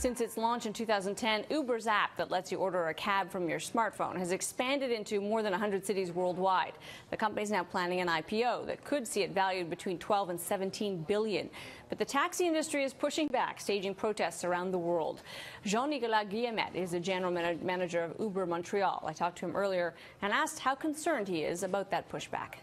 Since its launch in 2010, Uber's app that lets you order a cab from your smartphone has expanded into more than 100 cities worldwide. The company is now planning an IPO that could see it valued between 12 and 17 billion. But the taxi industry is pushing back, staging protests around the world. Jean-Nicolas Guillemette is the general manager of Uber Montreal. I talked to him earlier and asked how concerned he is about that pushback.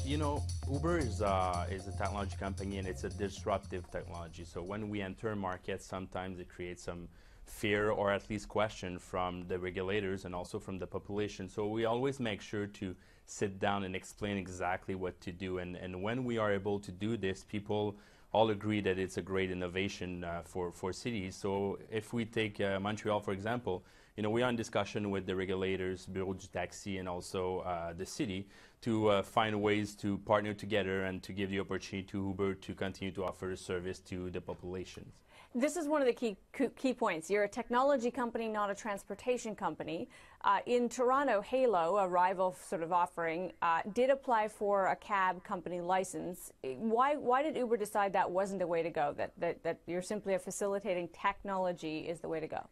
You know, Uber is a technology company, and it's a disruptive technology. So when we enter markets, sometimes it creates some fear or at least question from the regulators and also from the population. So we always make sure to sit down and explain exactly what to do. And when we are able to do this, people all agree that it's a great innovation for cities. So if we take Montreal, for example, you know, we are in discussion with the regulators, Bureau du Taxi, and also the city to find ways to partner together and to give the opportunity to Uber to continue to offer a service to the population. This is one of the key points. You're a technology company, not a transportation company. In Toronto, Halo, a rival sort of offering, did apply for a cab company license. Why did Uber decide that wasn't the way to go, that you're simply a facilitating technology is the way to go?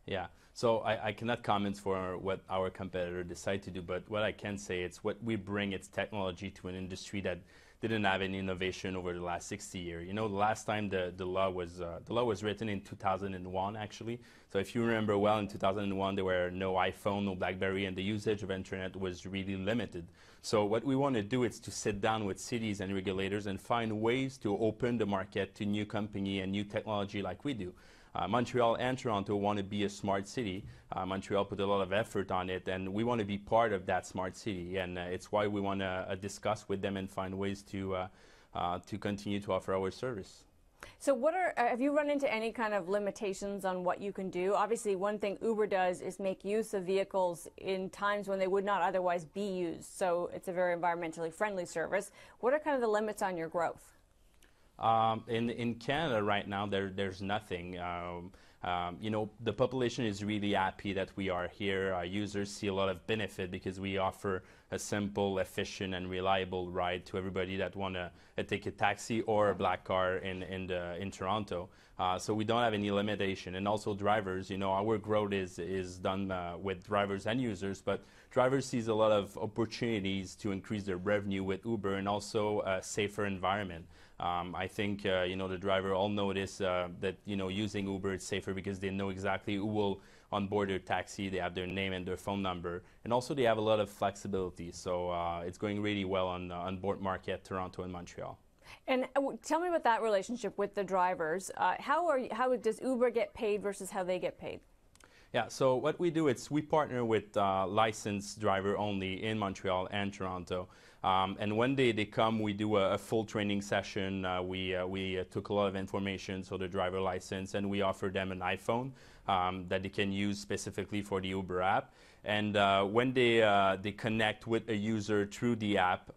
Yeah, so I cannot comment for what our competitor decide to do, but what I can say, it's what we bring, it's technology to an industry that didn't have any innovation over the last 60 years. You know, the last time the law was written in 2001, actually. So if you remember well, in 2001 there were no iPhone, no BlackBerry, and the usage of internet was really limited. So what we want to do is to sit down with cities and regulators and find ways to open the market to new company and new technology like we do. Montreal and Toronto want to be a smart city. Montreal put a lot of effort on it, and we want to be part of that smart city. And it's why we want to discuss with them and find ways to continue to offer our service. So have you run into any kind of limitations on what you can do? Obviously, one thing Uber does is make use of vehicles in times when they would not otherwise be used. So it's a very environmentally friendly service. What are kind of the limits on your growth? In Canada right now, there's nothing. You know, the population is really happy that we are here. Our users see a lot of benefit because we offer a simple, efficient, and reliable ride to everybody that want to take a taxi or a black car in Toronto. So we don't have any limitation. And also drivers, you know, our growth is done with drivers and users, but drivers sees a lot of opportunities to increase their revenue with Uber and also a safer environment. I think, you know, the driver all notice that, you know, using Uber is safer because they know exactly who will onboard their taxi. They have their name and their phone number. And also they have a lot of flexibility. So it's going really well on board market, Toronto and Montreal. And tell me about that relationship with the drivers. How does Uber get paid versus how they get paid? Yeah, so what we do is we partner with licensed driver only in Montreal and Toronto. And when they come, we do a full training session. We took a lot of information, so the driver license, and we offer them an iPhone that they can use specifically for the Uber app. And when they connect with a user through the app,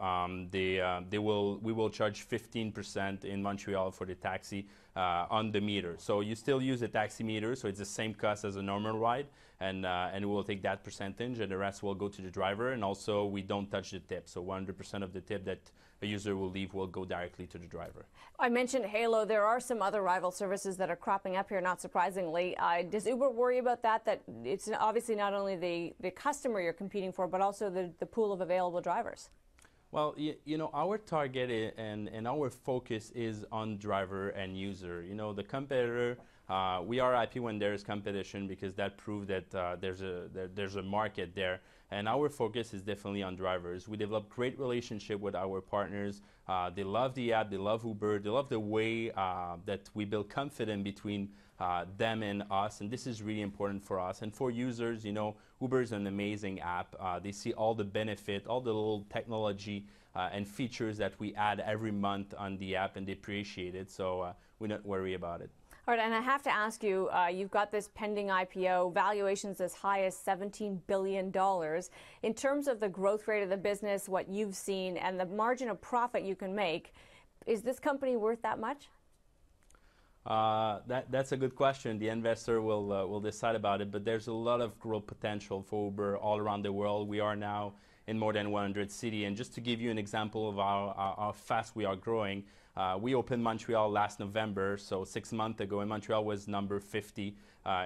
we will charge 15% in Montreal for the taxi on the meter. So you still use a taxi meter, so it's the same cost as a normal ride, and we will take that percentage, and the rest will go to the driver. And also we don't touch the tip, so 100% of the tip that a user will leave will go directly to the driver. I mentioned Halo. There are some other rival services that are cropping up here, not surprisingly. Does Uber worry about that it's obviously not only the customer you're competing for, but also the pool of available drivers? Well, you know, our target and our focus is on driver and user. You know, the competitor, we are happy when there is competition because that proves that there's a market there. And our focus is definitely on drivers. We develop great relationship with our partners. They love the app, they love Uber, they love the way that we build confidence between them and us, and this is really important for us. And for users, you know, Uber is an amazing app. They see all the benefit, all the little technology and features that we add every month on the app, and they appreciate it, so we don't worry about it. All right, and I have to ask you, you've got this pending IPO, valuations as high as $17 billion. In terms of the growth rate of the business, what you've seen, and the margin of profit you can make, is this company worth that much? That's a good question. The investor will decide about it, but there's a lot of growth potential for Uber all around the world. We are now in more than 100 cities. And just to give you an example of how fast we are growing, we opened Montreal last November, so 6 months ago, and Montreal was number 50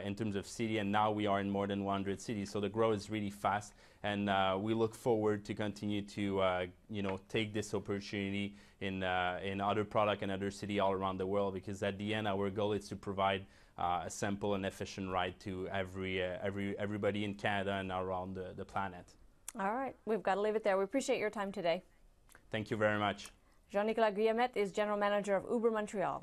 in terms of city, and now we are in more than 100 cities. So the growth is really fast, and we look forward to continue to take this opportunity in other products and other cities all around the world, because at the end our goal is to provide a simple and efficient ride to everybody in Canada and around the planet. All right, we've got to leave it there. We appreciate your time today. Thank you very much. Jean-Nicolas Guillemette is General Manager of Uber Montreal.